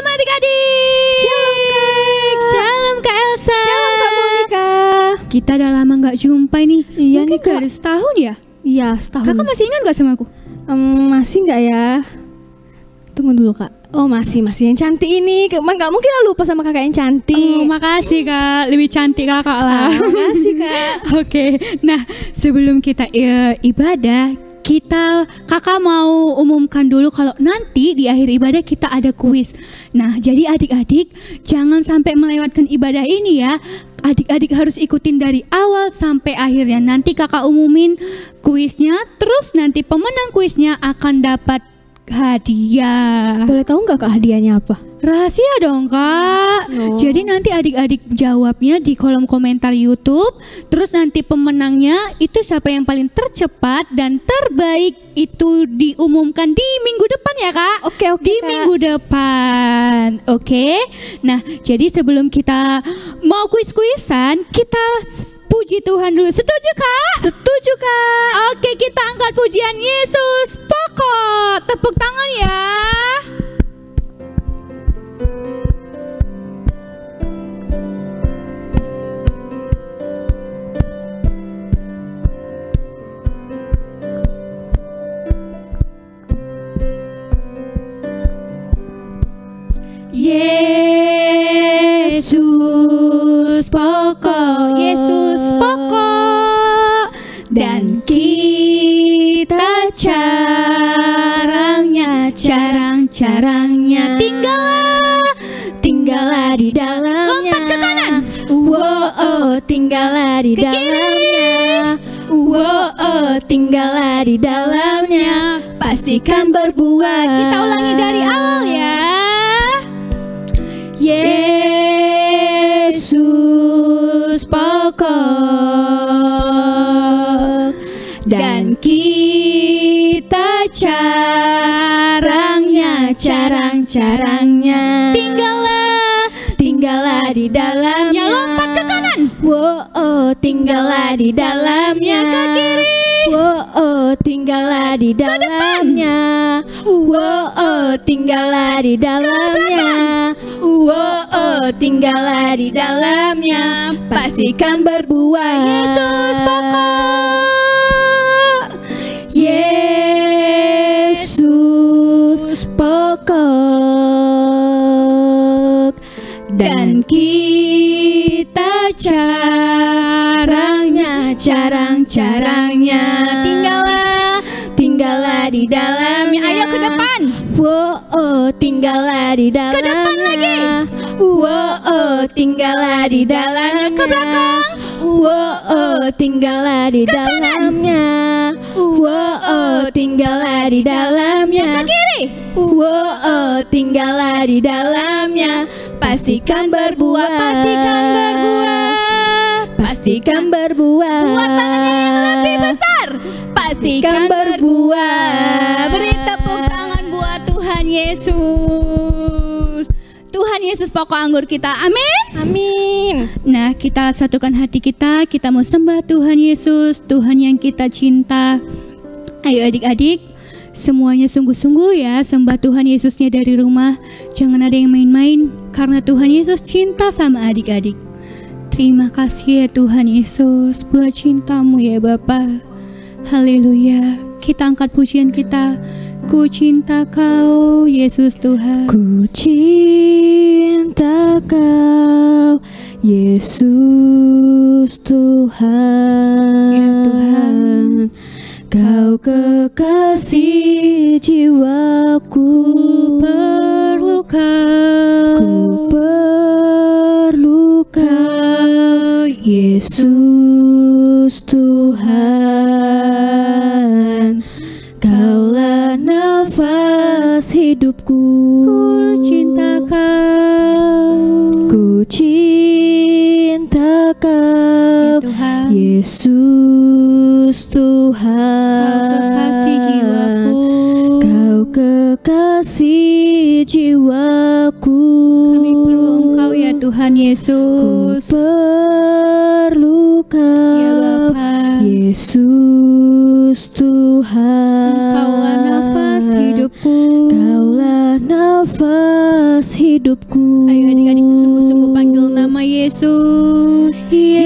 Shalom adik-adik. Shalom Kak Elsa. Shalom Kak Monica. Kita udah lama gak jumpa nih. Iya Mungkin nih Kak. udah setahun ya? Iya setahun. Kakak masih ingat gak sama aku? Masih nggak ya? Tunggu dulu Kak. Oh masih yang cantik ini. Nggak mungkin lah lupa sama kakak yang cantik. Oh makasih Kak, lebih cantik kakak lah. Makasih Kak. Oke, nah sebelum kita ibadah, kakak mau umumkan dulu kalau nanti di akhir ibadah kita ada kuis. Nah jadi adik-adik jangan sampai melewatkan ibadah ini ya. Adik-adik harus ikutin dari awal sampai akhirnya. Nanti kakak umumin kuisnya, terus nanti pemenang kuisnya akan dapat hadiah. Boleh tahu nggak Kak hadiahnya apa? Rahasia dong Kak. Oh. Jadi nanti adik-adik jawabnya di kolom komentar YouTube. Terus nanti pemenangnya itu siapa yang paling tercepat dan terbaik itu diumumkan di minggu depan ya Kak. Oke, Di Kak. minggu depan. Oke. Nah jadi sebelum kita mau kuis-kuisan, kita puji Tuhan dulu. Setuju Kak? Setuju Kak. Oke, kita angkat pujian Yesus pokok. Tepuk tangan ya. Yesus pokok, Yesus pokok, dan kita carangnya tinggallah di dalamnya. Lompat ke kanan. Tinggallah di Ke dalamnya. Tinggallah di dalamnya. Pastikan berbuah. Kita ulangi dari awal ya. Yesus pokok dan kita carangnya tinggallah di dalamnya. Lompat ke kanan. Tinggallah di dalamnya. Ke kiri. Tinggallah di dalamnya. Tinggallah di dalamnya. Tinggallah di dalamnya. Pastikan berbuah. Yesus pokok. Yesus pokok dan kita carangnya tinggallah di dalamnya. Ayo ke depan. Tinggallah di dalamnya. Ke depan lagi. Tinggallah di dalamnya. Ke belakang. Tinggallah di dalamnya. Tinggallah di dalamnya. Ke kiri. Tinggallah di dalamnya. Pastikan berbuah. Pastikan berbuah. Buat tangannya yang lebih besar. Pastikan berbuah. Beri tepuk tangan buat Tuhan Yesus. Tuhan Yesus pokok anggur kita. Amin. Amin. Nah, kita satukan hati kita mau sembah Tuhan Yesus, Tuhan yang kita cinta. Ayo adik-adik, semuanya sungguh-sungguh ya sembah Tuhan Yesusnya dari rumah. Jangan ada yang main-main, karena Tuhan Yesus cinta sama adik-adik. Terima kasih ya Tuhan Yesus buat cintamu ya Bapa. Haleluya. Kita angkat pujian kita. Ku cinta kau Yesus Tuhan. Ku cinta kau Yesus Tuhan. Ya Tuhan. Kau kekasih jiwaku. Perlu kau. Ku perlu kau Yesus Tuhan. Kaulah nafas hidupku. Ku cinta kau. Ku cinta kau Ya Tuhan. Yesus Tuhan. Kau kekasih jiwaku. Kau kekasih jiwaku. Kami perlu Engkau ya ya Tuhan Yesus. Ku perlu Kau Ya Bapa. Yesus Tuhan. Kaulah nafas hidupku. Kaulah nafas hidupku. Ayo adik-adik sungguh-sungguh panggil nama Yesus. Yesus,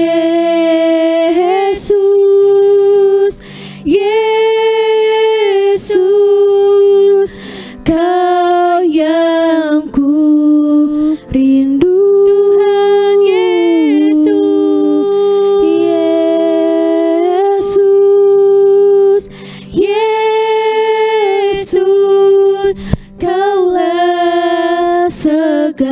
Yesus, Kau yang ku rindu. Tuhan Yesus, Yesus, Kaulah segalanya.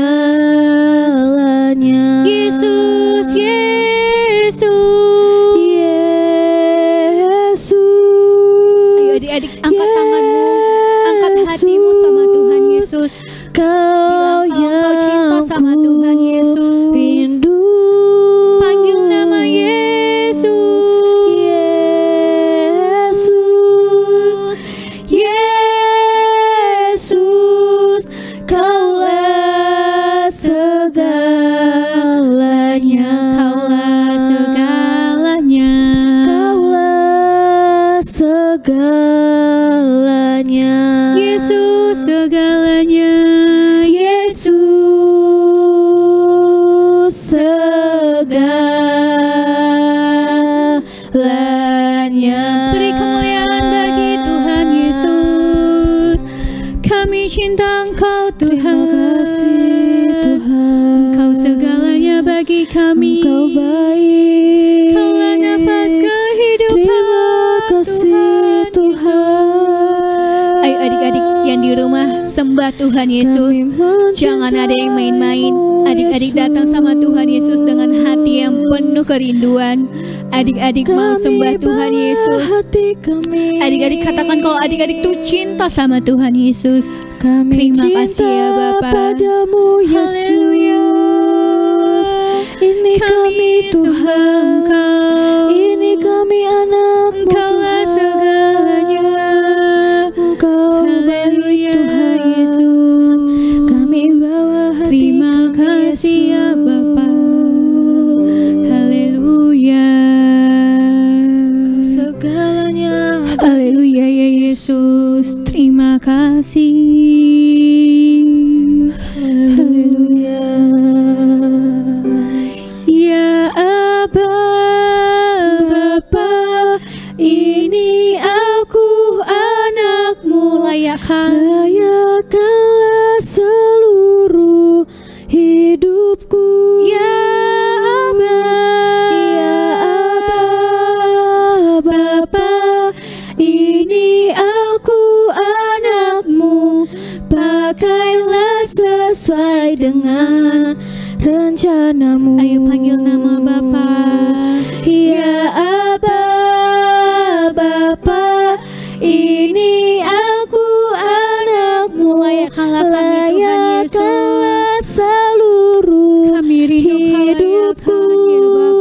Yesus, Yesus. Yesus, Ayo adik-adik angkat tanganmu, angkat hatimu sama Tuhan Yesus. Kau Bilang kalau kau cinta yang sama ku Tuhan Yesus. rindu. Panggil nama Yesus. Yesus, Yesus, Kaulah segalanya. Kaulah segalanya. Kaulah segalanya. Yesus segalanya. Yesus segalanya. Beri kemuliaan bagi Tuhan Yesus. Kami cinta Engkau Tuhan. Terima kasih Tuhan. Engkau segalanya bagi kami. Engkau baik. Kaulah nafas kehidupan. Terima kasih Tuhan. Ayo adik-adik yang di rumah sembah Tuhan Yesus. Jangan ada yang main-main. Adik-adik datang sama Tuhan Yesus dengan hati yang penuh kerinduan. Adik-adik mau sembah Tuhan Yesus. Adik-adik katakan kalau adik-adik tuh cinta sama Tuhan Yesus. Terima kasih ya Bapa. Padamu Yesus. Ini kami Tuhan. Engkau. Ini kami anak-Mu Engkaulah Tuhan. segalanya. Engkau baik Tuhan Yesus. Kami bawa hati Terima kami, kasih ya Yesus. Bapa. Haleluya. Segalanya. Haleluya ya Yesus. Terima kasih. Haleluya. Ya Aba, Bapa, ini aku anak-Mu. Layakkanlah seluruh hidupku. Ya Aba, Ya Aba, Bapa, ini aku anak-Mu. Pakailah sesuai dengan rencana-Mu. Ayo panggil nama Bapa. Ya Aba, Bapa, ini aku anak-Mu. Layakkanlah kami Tuhan Yesus. Layakkanlah seluruh Kami rindu hidupku.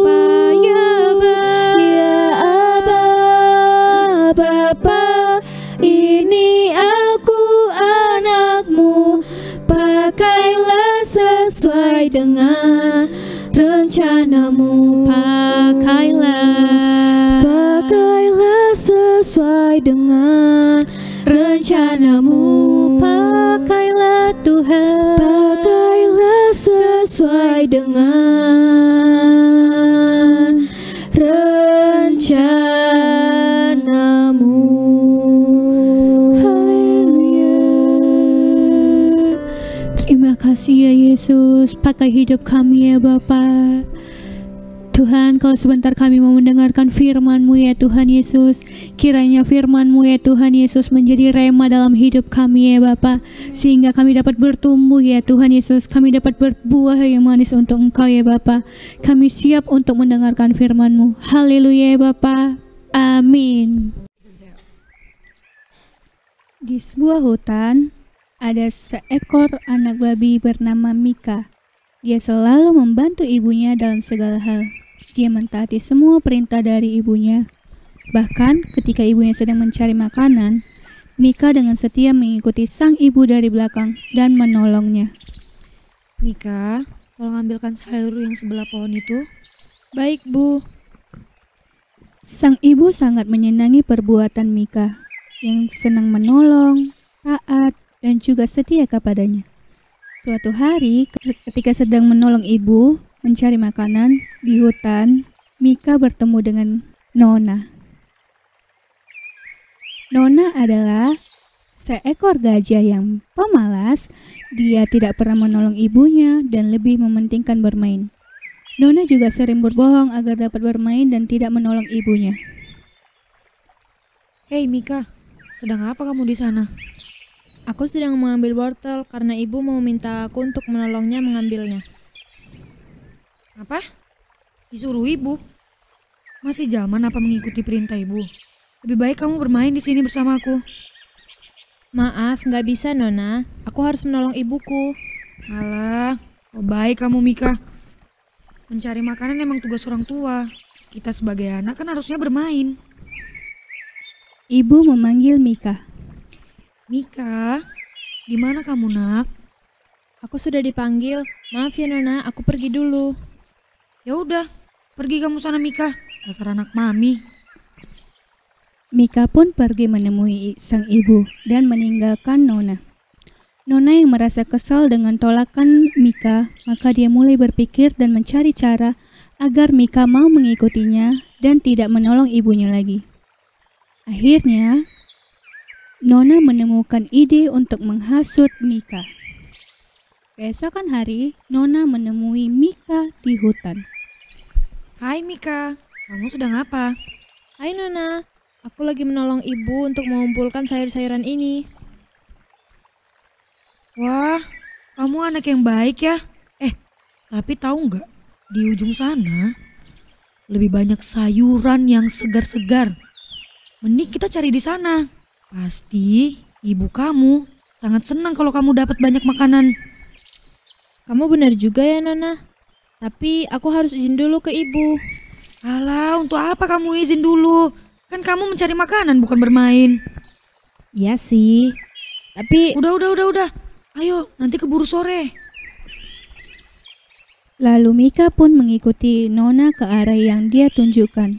Bapa. Ya Aba, Ya Aba, Bapa, ini aku anak-Mu. Pakailah sesuai dengan rencana-Mu. Pakailah sesuai dengan rencana-Mu. Pakailah Tuhan. Pakailah sesuai dengan rencana-Mu. Haleluya. Terima kasih ya Yesus. Pakai hidup kami ya Bapa. Tuhan, kalau sebentar kami mau mendengarkan firman-Mu ya Tuhan Yesus. Kiranya firman-Mu ya Tuhan Yesus menjadi rema dalam hidup kami ya Bapa. Sehingga kami dapat bertumbuh ya Tuhan Yesus. Kami dapat berbuah yang manis untuk Engkau ya Bapa. Kami siap untuk mendengarkan firman-Mu. Haleluya ya Bapa. Amin. Di sebuah hutan, ada seekor anak babi bernama Mika. Dia selalu membantu ibunya dalam segala hal. Dia mentaati semua perintah dari ibunya. Bahkan ketika ibunya sedang mencari makanan, Mika dengan setia mengikuti sang ibu dari belakang dan menolongnya. Mika, tolong ambilkan sayur yang sebelah pohon itu. Baik, Bu. Sang ibu sangat menyenangi perbuatan Mika yang senang menolong, taat, dan juga setia kepadanya. Suatu hari, ketika sedang menolong ibu mencari makanan di hutan, Mika bertemu dengan Nona. Nona adalah seekor gajah yang pemalas. Dia tidak pernah menolong ibunya dan lebih mementingkan bermain. Nona juga sering berbohong agar dapat bermain dan tidak menolong ibunya. Hei Mika, sedang apa kamu di sana? Aku sedang mengambil wortel karena ibu mau minta aku untuk menolongnya mengambilnya. Apa? Disuruh ibu? Masih zaman apa mengikuti perintah ibu? Lebih baik kamu bermain di sini bersama aku. Maaf, nggak bisa Nona. Aku harus menolong ibuku. Alah, oh baik kamu Mika. Mencari makanan emang tugas orang tua. Kita sebagai anak kan harusnya bermain. Ibu memanggil Mika. Mika, di mana kamu nak? Aku sudah dipanggil. Maaf ya Nona, aku pergi dulu. Ya udah, pergi kamu sana Mika. Dasar anak mami. Mika pun pergi menemui sang ibu dan meninggalkan Nona. Nona yang merasa kesal dengan tolakan Mika, maka dia mulai berpikir dan mencari cara agar Mika mau mengikutinya dan tidak menolong ibunya lagi. Akhirnya, Nona menemukan ide untuk menghasut Mika. Keesokan hari, Nona menemui Mika di hutan. Hai Mika, kamu sedang apa? Hai Nona, aku lagi menolong ibu untuk mengumpulkan sayur-sayuran ini. Wah, kamu anak yang baik ya. Tapi tahu nggak, di ujung sana lebih banyak sayuran yang segar-segar. Mending kita cari di sana. Pasti ibu kamu sangat senang kalau kamu dapat banyak makanan. Kamu benar juga ya Nona. Tapi aku harus izin dulu ke ibu. Alah, untuk apa kamu izin dulu? Kan kamu mencari makanan bukan bermain. Iya sih. Tapi Udah. Ayo, nanti keburu sore. Lalu Mika pun mengikuti Nona ke arah yang dia tunjukkan.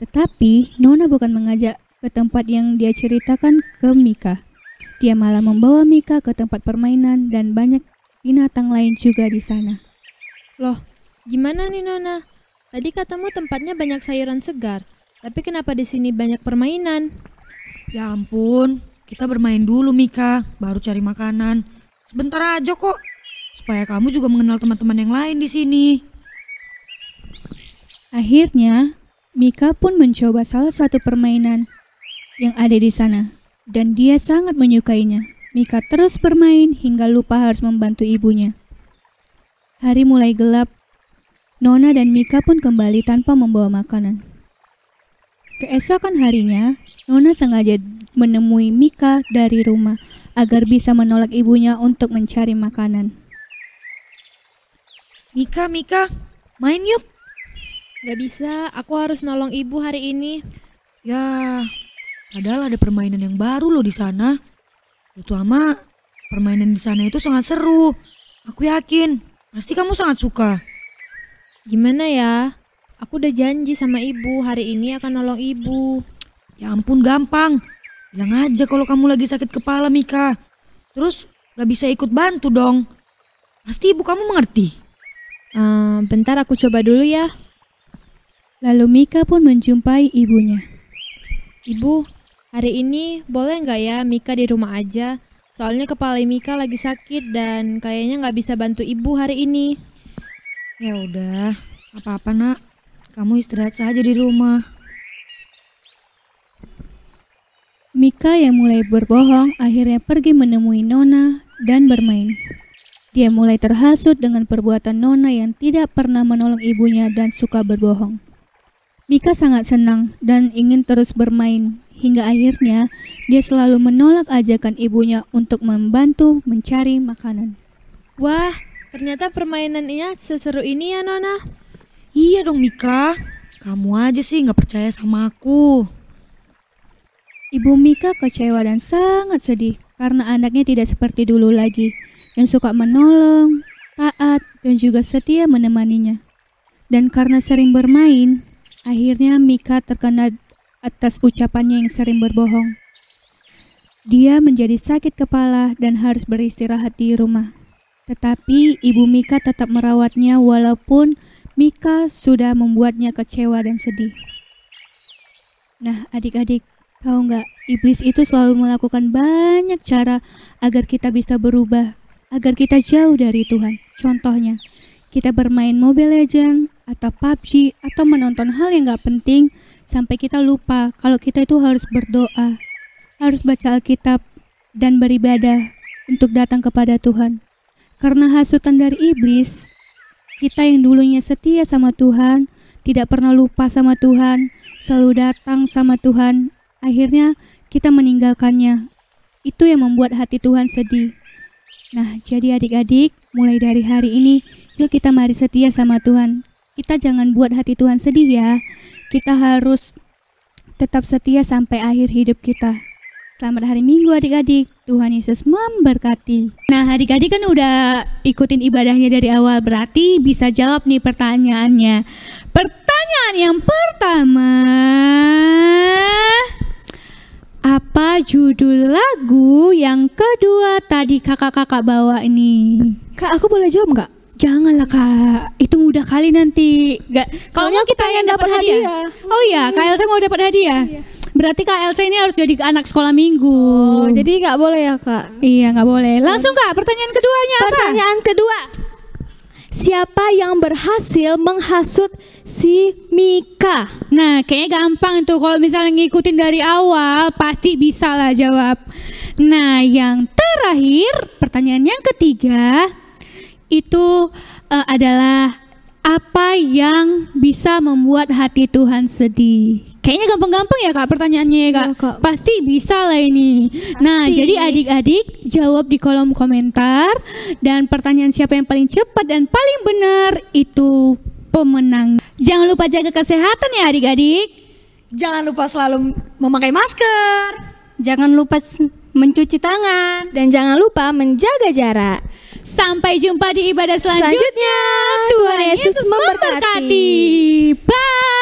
Tetapi Nona bukan mengajak ke tempat yang dia ceritakan ke Mika. Dia malah membawa Mika ke tempat permainan dan banyak binatang lain juga di sana. loh, gimana nih Nona? Tadi katamu tempatnya banyak sayuran segar. Tapi kenapa di sini banyak permainan? Ya ampun, kita bermain dulu Mika, baru cari makanan. Sebentar aja kok, supaya kamu juga mengenal teman-teman yang lain di sini. Akhirnya, Mika pun mencoba salah satu permainan yang ada di sana, dan dia sangat menyukainya. Mika terus bermain hingga lupa harus membantu ibunya. Hari mulai gelap, Nona dan Mika pun kembali tanpa membawa makanan. Keesokan harinya, Nona sengaja menemui Mika dari rumah agar bisa menolak ibunya untuk mencari makanan. Mika, main yuk. Gak bisa, aku harus nolong ibu hari ini. Ya, padahal ada permainan yang baru loh di sana. Terutama permainan di sana itu sangat seru. Aku yakin, pasti kamu sangat suka. Gimana ya? Aku udah janji sama ibu hari ini akan nolong ibu. Ya ampun gampang. Bilang aja kalau kamu lagi sakit kepala Mika. Terus gak bisa ikut bantu dong. Pasti ibu kamu mengerti. Bentar aku coba dulu ya. Lalu Mika pun menjumpai ibunya. Ibu, hari ini boleh nggak ya Mika di rumah aja? Soalnya kepala Mika lagi sakit dan kayaknya nggak bisa bantu ibu hari ini. Ya udah, apa-apa nak. Kamu istirahat saja di rumah. Mika yang mulai berbohong akhirnya pergi menemui Nona dan bermain. Dia mulai terhasut dengan perbuatan Nona yang tidak pernah menolong ibunya dan suka berbohong. Mika sangat senang dan ingin terus bermain, hingga akhirnya dia selalu menolak ajakan ibunya untuk membantu mencari makanan. Wah, ternyata permainannya seseru ini ya Nona. Iya dong Mika, kamu aja sih gak percaya sama aku. Ibu Mika kecewa dan sangat sedih karena anaknya tidak seperti dulu lagi, yang suka menolong, taat, dan juga setia menemaninya. Dan karena sering bermain, akhirnya Mika terkena atas ucapannya yang sering berbohong. Dia menjadi sakit kepala dan harus beristirahat di rumah. Tetapi ibu Mika tetap merawatnya walaupun Mika sudah membuatnya kecewa dan sedih. Nah, adik-adik, tahu nggak? Iblis itu selalu melakukan banyak cara agar kita bisa berubah, agar kita jauh dari Tuhan. Contohnya, kita bermain Mobile Legends atau PUBG atau menonton hal yang nggak penting sampai kita lupa kalau kita itu harus berdoa, harus baca Alkitab dan beribadah untuk datang kepada Tuhan. Karena hasutan dari iblis, kita yang dulunya setia sama Tuhan, tidak pernah lupa sama Tuhan, selalu datang sama Tuhan, akhirnya kita meninggalkannya. Itu yang membuat hati Tuhan sedih. Nah, jadi adik-adik, mulai dari hari ini, yuk kita mari setia sama Tuhan. Kita jangan buat hati Tuhan sedih ya. Kita harus tetap setia sampai akhir hidup kita. Selamat hari Minggu adik-adik. Tuhan Yesus memberkati. Nah, adik-adik kan udah ikutin ibadahnya dari awal, berarti bisa jawab nih pertanyaannya. Pertanyaan yang pertama, apa judul lagu yang kedua tadi kakak-kakak bawa ini? Kak, aku boleh jawab nggak? Janganlah kak, itu mudah kali nanti. Kalau Soalnya kita yang dapat hadiah. Oh iya, Kak Elsa mau dapat hadiah. Iya. Berarti Kak Elsa ini harus jadi anak sekolah minggu. Oh, jadi nggak boleh ya Kak? Iya, nggak boleh. Langsung Kak, pertanyaan keduanya apa? Pertanyaan kedua, siapa yang berhasil menghasut si Mika? Nah, kayaknya gampang tuh. Kalau misalnya ngikutin dari awal, pasti bisa lah jawab. Nah, yang terakhir, pertanyaan yang ketiga, itu adalah apa yang bisa membuat hati Tuhan sedih? Kayaknya gampang-gampang ya Kak pertanyaannya ya Kak. Ya, Kak. Pasti bisa lah ini. Nah, jadi adik-adik jawab di kolom komentar. Dan pertanyaan siapa yang paling cepat dan paling benar itu pemenang. Jangan lupa jaga kesehatan ya adik-adik. Jangan lupa selalu memakai masker. Jangan lupa mencuci tangan. Dan jangan lupa menjaga jarak. Sampai jumpa di ibadah selanjutnya. Tuhan Yesus memberkati. Bye.